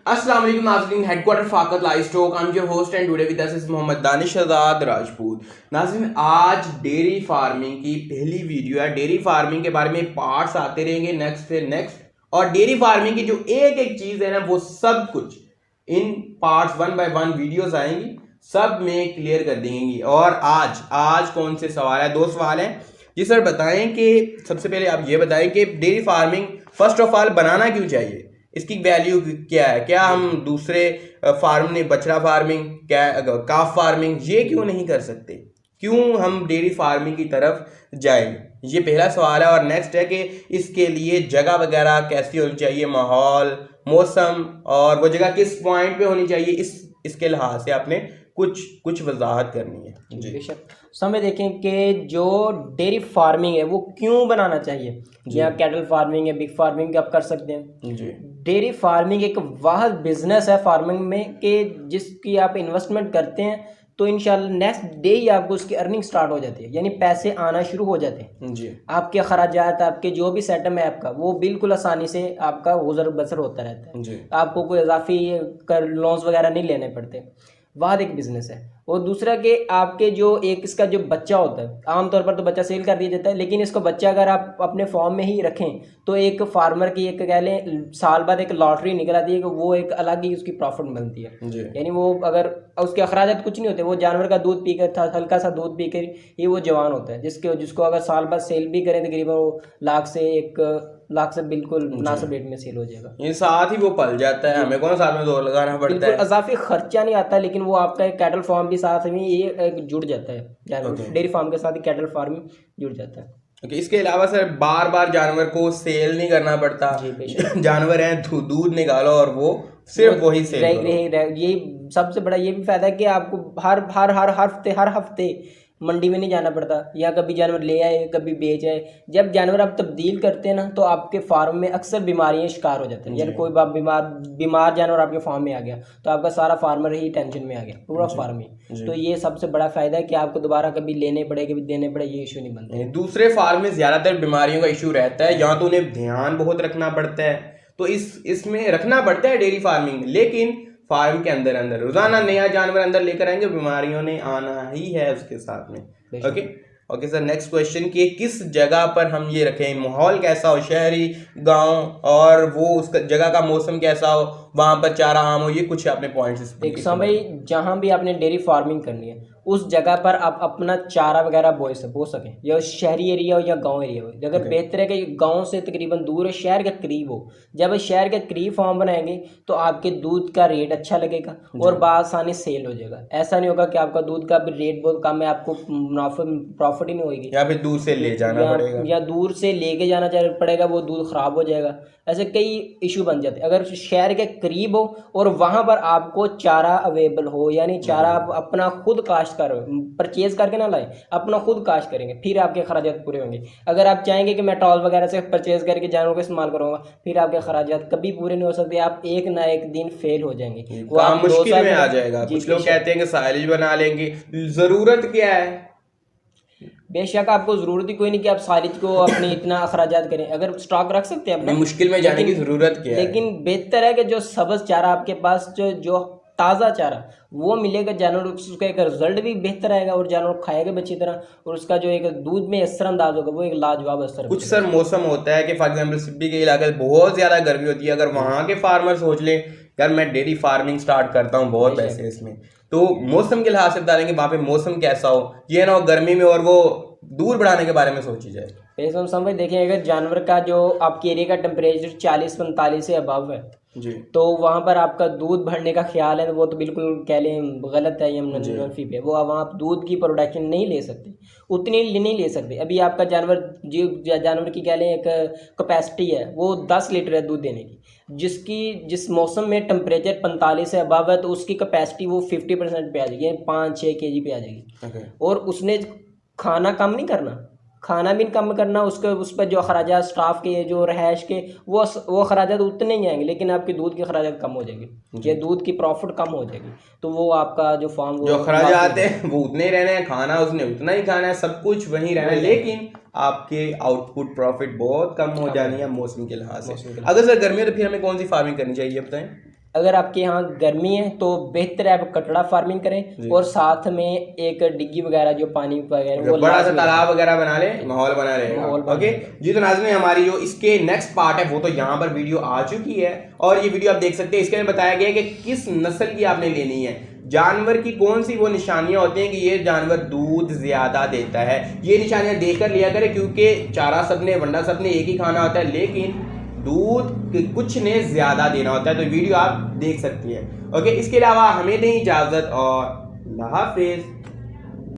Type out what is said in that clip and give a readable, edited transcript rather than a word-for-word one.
अस्सलाम वालेकुम नाज़रीन, हेडक्वार्टर फाकत livestock. I am your host and today with us is Mohammad Danish Azad Rajput. नाज़रीन, आज डेयरी फार्मिंग की पहली वीडियो है। डेयरी फार्मिंग के बारे में पार्ट्स आते रहेंगे नेक्स्ट से नेक्स्ट, और डेयरी फार्मिंग की जो एक एक चीज है ना, वो सब कुछ इन पार्ट्स 1 बाय 1 वीडियोस आएंगी, सब में क्लियर कर देंगी। और आज कौन से सवाल है? 2 सवाल हैं जी सर। बताएं कि सबसे पहले आप ये बताएं कि dairy farming first of all बनाना क्यों चाहिए, इसकी वैल्यू क्या है? क्या हम दूसरे फार्म ने बछड़ा फार्मिंग, क्या काफ फार्मिंग, ये क्यों नहीं कर सकते? क्यों हम डेयरी फार्मिंग की तरफ जाएं? ये पहला सवाल है। और नेक्स्ट है कि इसके लिए जगह वगैरह कैसी होनी चाहिए, माहौल, मौसम, और वो जगह किस पॉइंट पे होनी चाहिए, इसके लिहाज से आपने कुछ वजाहत करनी है जी। बेशक। समय देखें कि जो डेयरी फार्मिंग है वो क्यों बनाना चाहिए, या कैटल फार्मिंग है, बिग फार्मिंग आप कर सकते हैं जी। डेयरी फार्मिंग एक वाहद बिजनेस है फार्मिंग में कि जिसकी आप इन्वेस्टमेंट करते हैं तो इंशाल्लाह नेक्स्ट डे ही आपको उसकी अर्निंग स्टार्ट हो जाती है, यानी पैसे आना शुरू हो जाते हैं जी। आपके खर्चात, आपके जो भी सेटअप है आपका, वो बिल्कुल आसानी से आपका गुजर बसर होता रहता है जी। आपको कोई इजाफी लोन्स वगैरह नहीं लेने पड़ते। वाहद एक बिजनेस है। और दूसरा कि आपके जो एक इसका जो बच्चा होता है, आमतौर पर तो बच्चा सेल कर दिया जाता है, लेकिन इसको बच्चा अगर आप अपने फॉर्म में ही रखें तो एक फार्मर की एक कह लें साल बाद एक लॉटरी निकल आती है कि वो एक अलग ही उसकी प्रॉफिट बनती है। यानी वो अगर उसके अखराजात कुछ नहीं होते, वो जानवर का दूध पीकर, हल्का सा दूध पीकर ही वो जवान होता है, जिसको अगर साल बाद सेल भी करें तकरीबन वो लाख से बिल्कुल मुनासिब रेट में सेल हो जाएगा। ये साथ ही वो पल जाता है, हमें कौन साथ में जोर लगाना पड़ता है, इजाफी खर्चा नहीं आता, लेकिन वो आपका एक कैटल फार्म भी साथ में ये एक जुड़ जाता है, डेयरी फार्म के साथ ही कैटल फार्म जुड़ जाता है। ओके, इसके अलावा सर बार बार जानवर को सेल नहीं करना पड़ता। जानवर हैं, दूध निकालो और वो सिर्फ वही सेल ये सबसे बड़ा ये भी फायदा है कि आपको हर हफ्ते मंडी में नहीं जाना पड़ता, या कभी जानवर ले आए कभी बेच आए। जब जानवर आप तब्दील करते हैं ना, तो आपके फार्म में अक्सर बीमारियां शिकार हो जाते हैं। यानी कोई बीमार जानवर आपके फार्म में आ गया तो आपका सारा फार्मर ही टेंशन में आ गया, पूरा फार्म ही। तो ये सबसे बड़ा फायदा है कि आपको दोबारा कभी लेने पड़े कभी देने पड़े, ये इशू नहीं बनता। दूसरे फार्म में ज्यादातर बीमारियों का इशू रहता है, यहाँ तो उन्हें ध्यान बहुत रखना पड़ता है, तो इसमें रखना पड़ता है डेयरी फार्मिंग। लेकिन फार्म के अंदर रोजाना नया जानवर अंदर लेकर आएंगे, बीमारियों ने आना ही है उसके साथ में। ओके सर, नेक्स्ट क्वेश्चन कि किस जगह पर हम ये रखें, माहौल कैसा हो, शहरी, गांव, और वो उसका जगह का मौसम कैसा हो, वहां पर चारा आम हो, ये कुछ आपने पॉइंट्स। एक समय जहां भी आपने डेयरी फार्मिंग करनी है उस जगह पर आप अपना चारा वगैरह बो सकें, या शहरी एरिया हो या गांव एरिया हो। अगर बेहतर है कि गांव से तकरीबन दूर है, शहर के करीब हो। जब शहर के करीब फार्म बनाएंगे तो आपके दूध का रेट अच्छा लगेगा और बासानी सेल हो जाएगा। ऐसा नहीं होगा कि आपका दूध का भी रेट बहुत कम है, आपको प्रॉफिट ही नहीं होगी, या फिर दूर से ले जाना पड़ेगा, या दूर से लेके जाना पड़ेगा, वो दूध खराब हो जाएगा। ऐसे कई इशू बन जाते हैं। अगर शहर के करीब हो और वहां पर आपको चारा अवेलेबल हो, यानी चारा आप अपना खुद काश्त कर परचेज करके ना लाए, अपना खुद काश्त करेंगे, फिर आपके खर्चात पूरे होंगे। अगर आप चाहेंगे कि मैं टॉल वगैरह से परचेज करके जानवरों को इस्तेमाल करूंगा, फिर आपके खर्चात कभी पूरे नहीं हो सकते, आप एक ना एक दिन फेल हो जाएंगे, वो आप मुश्किल में आ जाएगा। कुछ लोग कहते हैं कि साइलेज बना लेंगे, जरूरत क्या है? बेशक आपको जरूरत ही कोई नहीं कि आप सारिज को अपने इतना अखराजात करें, अगर स्टॉक रख सकते हैं अपना, मुश्किल में जाने की जरूरत क्या है? लेकिन बेहतर है कि जो सब्ज चारा आपके पास, जो ताज़ा चारा वो मिलेगा, जानवर उसका एक रिजल्ट भी बेहतर आएगा और जानवर खाएगा भी अच्छी तरह, और उसका जो एक दूध में असरअंदाज होगा वो एक लाजवाब असर। कुछ सर मौसम होता है कि फॉर एग्जांपल सिटी के इलाके में बहुत ज़्यादा गर्मी होती है, अगर वहाँ के फार्मर सोच लें यार मैं डेयरी फार्मिंग स्टार्ट करता हूँ, बहुत पैसे इसमें, तो मौसम के लिहाज से बता देंगे वहाँ पे मौसम कैसा हो, ये ना हो गर्मी में और वो दूर बढ़ाने के बारे में सोची जाए। ऐसा समझ देखें, अगर जानवर का जो आपके एरिया का टेम्परेचर 40-45 से अबव है जी, तो वहाँ पर आपका दूध भरने का ख्याल है, वो तो बिल्कुल कह लें गलत है, या मनफी पे वो वहाँ आप दूध की प्रोडक्शन नहीं ले सकते, उतनी नहीं ले सकते। अभी आपका जानवर की कह लें एक कैपेसिटी है वो 10 लीटर है दूध देने की, जिस मौसम में टेम्परेचर 45 से अबव है तो उसकी कैपेसिटी वो 50% पे आ जाएगी, 5-6 kg पे आ जाएगी। और उसने खाना कम नहीं करना, खाना भी कम करना, उस पर जो अखराजात स्टाफ के, जो रहायश के, वो अखराजात उतने ही आएंगे, लेकिन आपके दूध के अखराजात कम हो जाएंगे, या दूध की प्रॉफिट कम हो जाएगी। तो वो आपका जो फार्म, जो अखराजात है वो उतने ही रहने हैं, खाना उसने उतना ही खाना है, सब कुछ वही रहना है, लेकिन आपके आउटपुट प्रॉफिट बहुत कम हो जानी है मौसम के लिहाज से। अगर सर गर्मी है तो फिर हमें कौन सी फार्मिंग करनी चाहिए बताएं? अगर आपके यहाँ गर्मी है तो बेहतर है आप कटड़ा फार्मिंग करें और साथ में एक डिग्गी वगैरह जो पानी वगैरह वो बड़ा सा तालाब वगैरह बना ले, माहौल बना रहेगा। ओके जी, तो नाज़रीन हमारी जो इसके नेक्स्ट पार्ट है वो तो यहाँ पर वीडियो आ चुकी है और ये वीडियो आप देख सकते हैं। इसके अंदर बताया गया है कि किस नस्ल की आपने लेनी है, जानवर की कौन सी वो निशानियां होती हैं कि ये जानवर दूध ज्यादा देता है, ये निशानियां देखकर लिया करें, क्योंकि चारा सबने वंडा सबने एक ही खाना होता है लेकिन दूध कुछ ने ज्यादा देना होता है। तो वीडियो आप देख सकती हैं। ओके, इसके अलावा हमें दें इजाजत और अल्लाह हाफिज।